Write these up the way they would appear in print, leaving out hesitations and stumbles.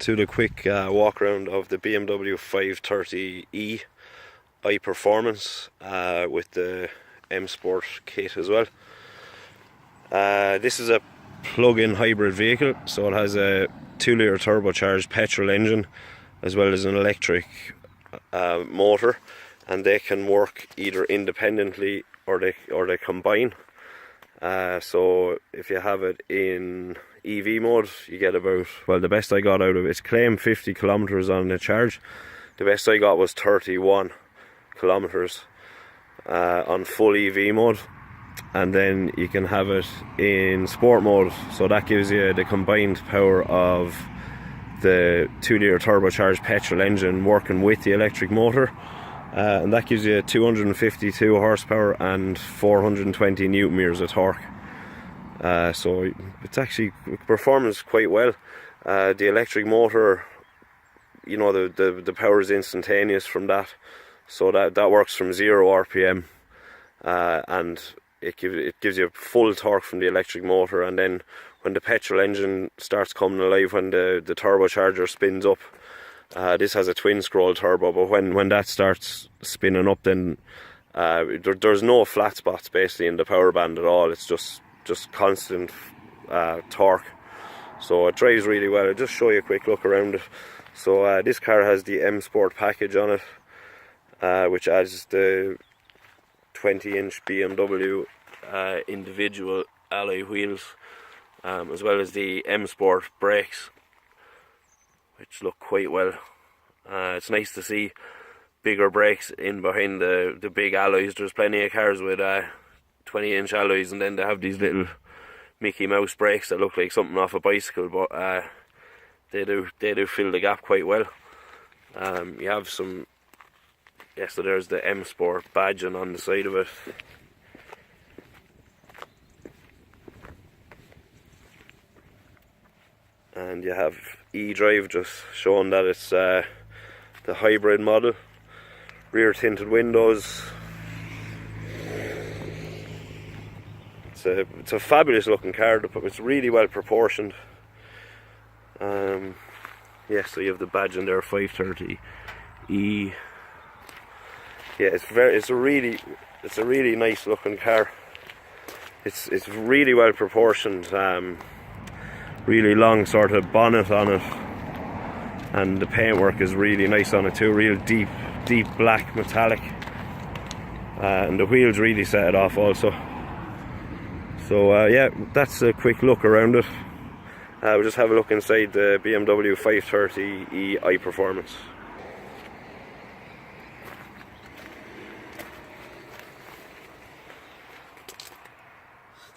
to the quick walk around of the BMW 530e i Performance with the M Sport kit as well. This is a plug-in hybrid vehicle, so it has a 2-litre turbocharged petrol engine as well as an electric motor, and they can work either independently or they combine. So if you have it in EV mode, you get about, well, the best I got out of it, it's claimed 50 kilometers on the charge. The best I got was 31 kilometers on full EV mode. And then you can have it in sport mode, so that gives you the combined power of the 2-litre turbocharged petrol engine working with the electric motor, and that gives you 252 horsepower and 420 newton meters of torque. So it's actually performs quite well. The electric motor, you know, the power is instantaneous from that, so that works from 0 RPM, and it gives you full torque from the electric motor. And then when the petrol engine starts coming alive, when the turbocharger spins up, this has a twin scroll turbo, but when that starts spinning up, then there's no flat spots basically in the power band at all. It's just constant torque, so it drives really well. I'll just show you a quick look around it. So this car has the M Sport package on it, which adds the 20-inch BMW individual alloy wheels, as well as the M Sport brakes, which look quite well. It's nice to see bigger brakes in behind the big alloys. There's plenty of cars with 20-inch alloys, and then they have these little Mickey Mouse brakes that look like something off a bicycle, but they do fill the gap quite well. You have some, yeah, so there's the M Sport badging on the side of it. And you have eDrive, just showing that it's the hybrid model. Rear tinted windows. It's a fabulous looking car. It's really well proportioned. Yeah, so you have the badge in there, 530e. Yeah, it's a really nice looking car. It's really well proportioned. Really long sort of bonnet on it, and the paintwork is really nice on it too. Real deep black metallic, and the wheels really set it off also. So yeah, that's a quick look around it. We'll just have a look inside the BMW 530e i Performance.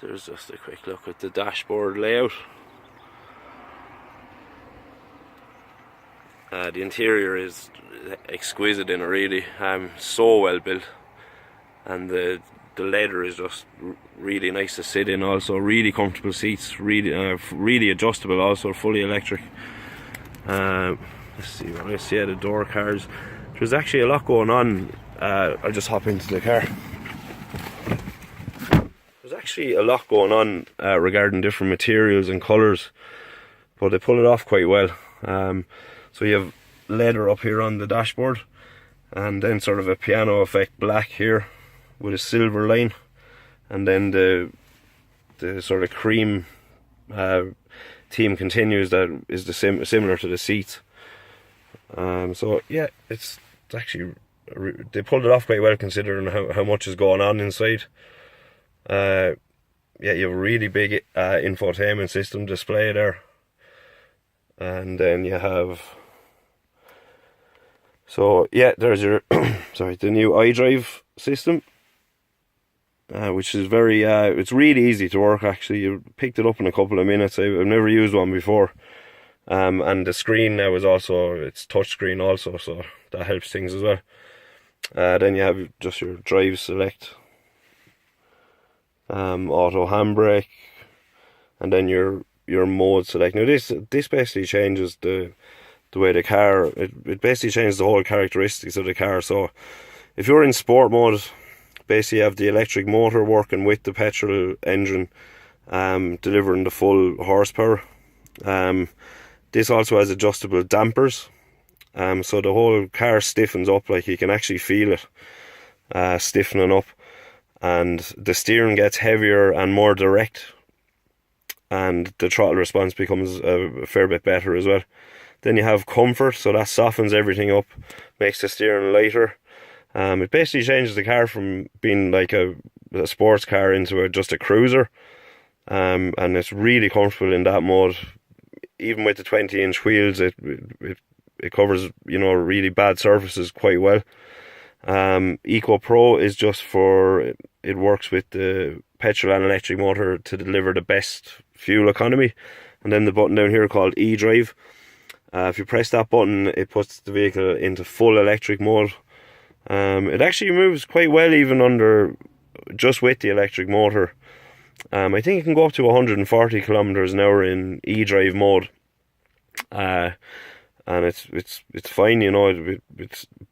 There's just a quick look at the dashboard layout. The interior is exquisite in it, really. So well built, and the leather is just really nice to sit in. Also, really comfortable seats, really adjustable. Also, fully electric. Let's see what else. Yeah, the door cards. There's actually a lot going on. I'll just hop into the car. There's actually a lot going on regarding different materials and colours, but they pull it off quite well. So you have leather up here on the dashboard, and then sort of a piano effect black here with a silver line, and then the sort of cream theme continues, that is similar to the seats. So yeah, it's actually, they pulled it off quite well considering how much is going on inside. Yeah, you have a really big infotainment system display there, and then you have, so yeah, there's your the new iDrive system, which is very it's really easy to work. Actually, you picked it up in a couple of minutes. I've never used one before, and the screen now is also, it's touch screen also, so that helps things as well. Then you have just your drive select, auto handbrake, and then your mode select. Now this basically changes the way the car, it basically changes the whole characteristics of the car. So if you're in sport mode, basically you have the electric motor working with the petrol engine, delivering the full horsepower. This also has adjustable dampers, so the whole car stiffens up, like you can actually feel it stiffening up, and the steering gets heavier and more direct, and the throttle response becomes a fair bit better as well. Then you have comfort, so that softens everything up, makes the steering lighter. It basically changes the car from being like a sports car into just a cruiser, and it's really comfortable in that mode. Even with the 20-inch wheels, it covers, you know, really bad surfaces quite well. Eco Pro is just for, it works with the petrol and electric motor to deliver the best fuel economy. And then the button down here called eDrive, if you press that button, it puts the vehicle into full electric mode. It actually moves quite well even under, just with the electric motor. I think it can go up to 140 kilometers an hour in eDrive mode, and it's fine, you know.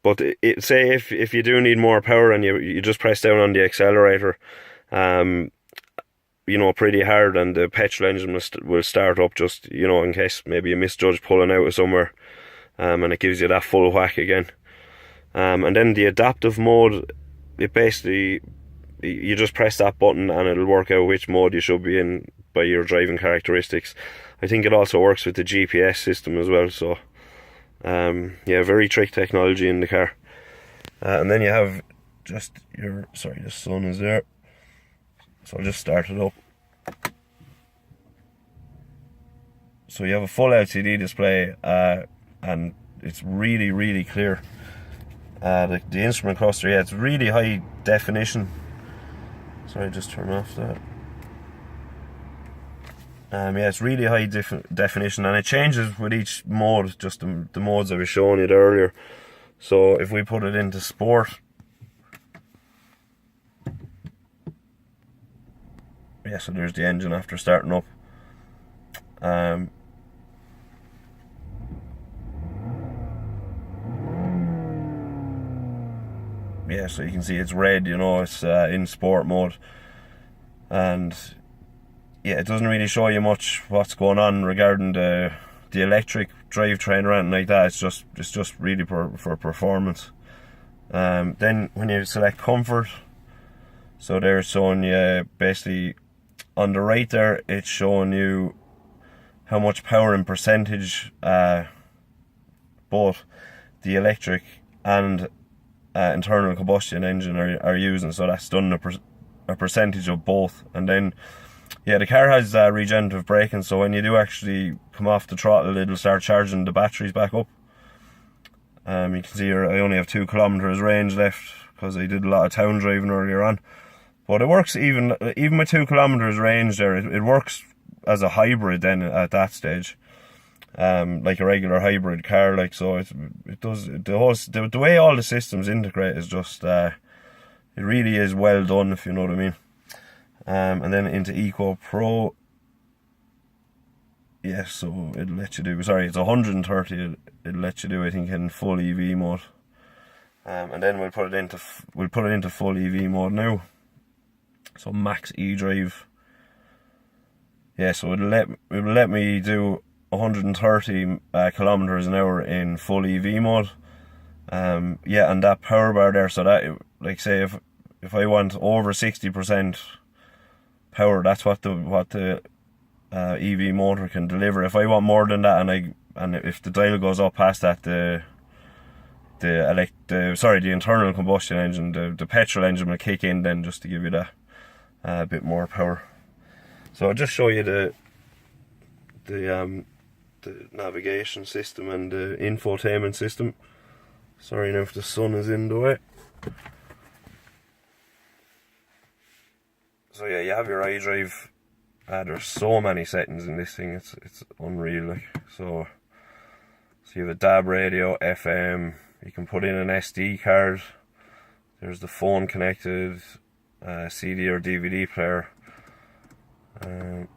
But say if you do need more power and you just press down on the accelerator, you know, pretty hard, and the petrol engine will start up, just, you know, in case maybe you misjudge pulling out of somewhere, and it gives you that full whack again. And then the adaptive mode, it basically, you just press that button and it'll work out which mode you should be in by your driving characteristics. I think it also works with the GPS system as well, so yeah, very trick technology in the car. And then you have just your, sorry, the sun is there, so I'll just start it up. So you have a full LCD display, and it's really, really clear. The instrument cluster, yeah, it's really high definition. Sorry, just turn off that. Yeah, it's really high definition, and it changes with each mode, just the modes I was showing you earlier. So if we put it into sport, yeah, so there's the engine after starting up. Yeah, so you can see it's red, you know, it's in sport mode, and yeah, it doesn't really show you much what's going on regarding the electric drivetrain or anything like that. It's just really for performance. Then when you select comfort, so they're showing you basically on the right there, it's showing you how much power in percentage both the electric and internal combustion engine are using. So that's done a percentage of both. And then yeah, the car has regenerative braking, so when you do actually come off the throttle, it'll start charging the batteries back up. You can see here I only have 2 kilometers range left because I did a lot of town driving earlier on. But it works even with 2 kilometers range there. It works as a hybrid then at that stage, like a regular hybrid car. Like, so it does the way all the systems integrate is just it really is well done, if you know what I mean. And then into Eco Pro, yeah, so it'll let you do, sorry, it's 130. It'll let you do, I think, in full EV mode. And then we'll put it into full EV mode now. So max eDrive. Yeah, so it'll let me do 130 kilometers an hour in full EV mode. Yeah, and that power bar there, so that, like, say if I want over 60% power, that's what the EV motor can deliver. If I want more than that, and if the dial goes up past that, the internal combustion engine, the petrol engine will kick in then, just to give you that bit more power. So I'll just show you the navigation system and the infotainment system. Sorry now if the sun is in the way. So yeah, you have your iDrive. There's so many settings in this thing, it's unreal. Like, so you have a DAB radio, FM, you can put in an SD card, there's the phone connected, CD or DVD player. And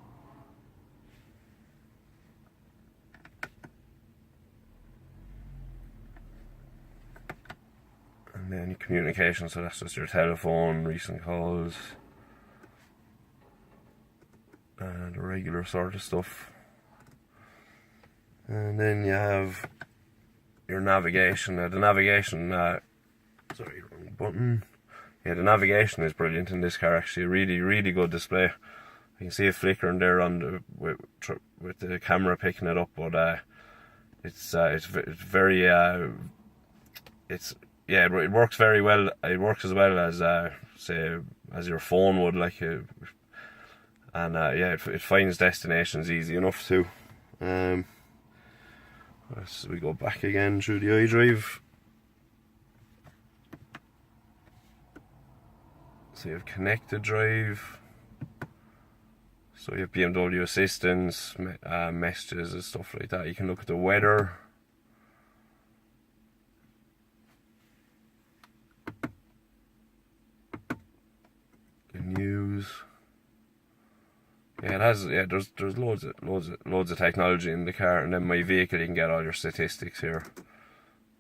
then communication, so that's just your telephone, recent calls, and the regular sort of stuff. And then you have your navigation. The navigation, sorry, wrong button. Yeah, the navigation is brilliant in this car. Actually, really good display. You can see it flickering there on the with the camera picking it up, but it's very it works very well. It works as well as say as your phone would, like, and yeah, it finds destinations easy enough too. So we go back again through the iDrive. So you have connected drive. So you have BMW assistance, messages and stuff like that. You can look at the weather. The news. Yeah, it has. Yeah, there's loads of technology in the car, and then my vehicle, you can get all your statistics here.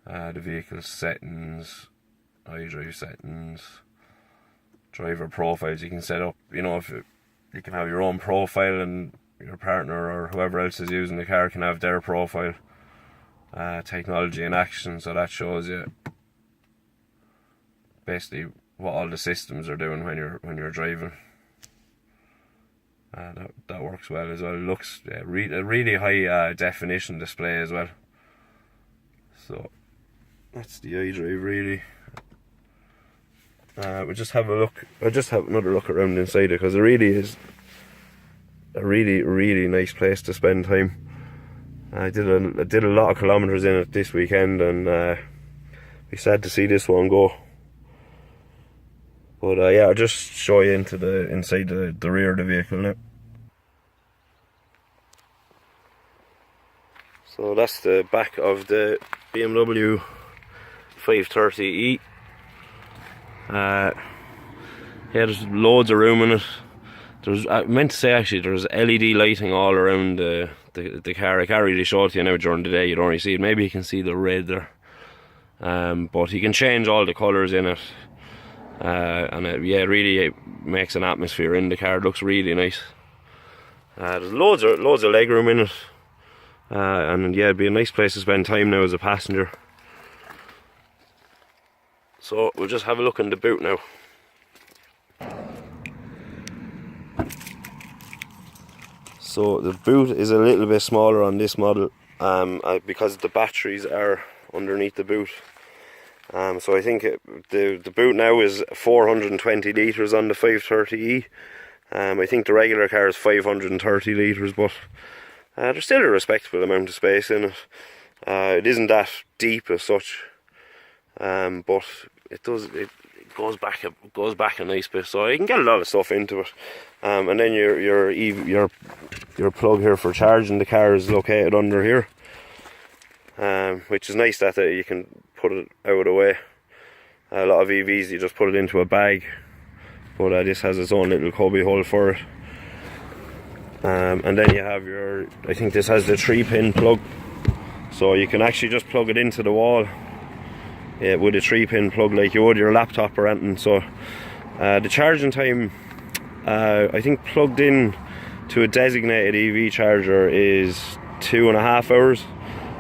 The vehicle settings, iDrive settings, driver profiles. You can set up. You know, if you can have your own profile, and your partner or whoever else is using the car can have their profile. Technology in action, so that shows you basically what all the systems are doing when you're driving. That works well as well. It looks a really high definition display as well. So that's the iDrive really. We'll just have a look. I'll just have another look around inside it, because it really is a really nice place to spend time. I did a lot of kilometers in it this weekend, and be sad to see this one go. But yeah, I'll just show you into inside the rear of the vehicle now. So that's the back of the BMW 530e. Yeah, there's loads of room in it. I meant to say actually, there's LED lighting all around the car. I can't really show it to you now during the day, you don't really see it. Maybe you can see the red there. But you can change all the colours in it. And it really makes an atmosphere in the car. It looks really nice. There's loads of legroom in it. And yeah, it'd be a nice place to spend time now as a passenger. So we'll just have a look in the boot now. So the boot is a little bit smaller on this model, because the batteries are underneath the boot. So I think the boot now is 420 litres on the 530e. I think the regular car is 530 litres, but there's still a respectable amount of space in it. It isn't that deep as such, but it goes back a nice bit, so you can get a lot of stuff into it. And then your plug here for charging the car is located under here, which is nice that you can put it out of the way. A lot of EVs you just put it into a bag, but this has its own little cubby hole for it. And then you have I think this has the 3-pin plug, so you can actually just plug it into the wall, yeah, with a 3-pin plug like you would your laptop or anything. So the charging time, I think plugged in to a designated EV charger is 2.5 hours,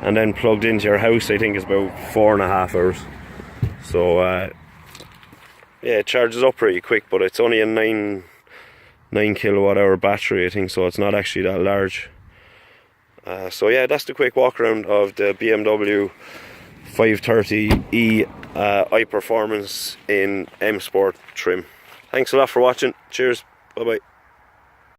and then plugged into your house I think is about 4.5 hours. So yeah, it charges up pretty quick, but it's only a 9 kilowatt hour battery I think, so it's not actually that large. So yeah, that's the quick walk around of the BMW 530e i Performance in M Sport trim. Thanks a lot for watching. Cheers. Bye bye.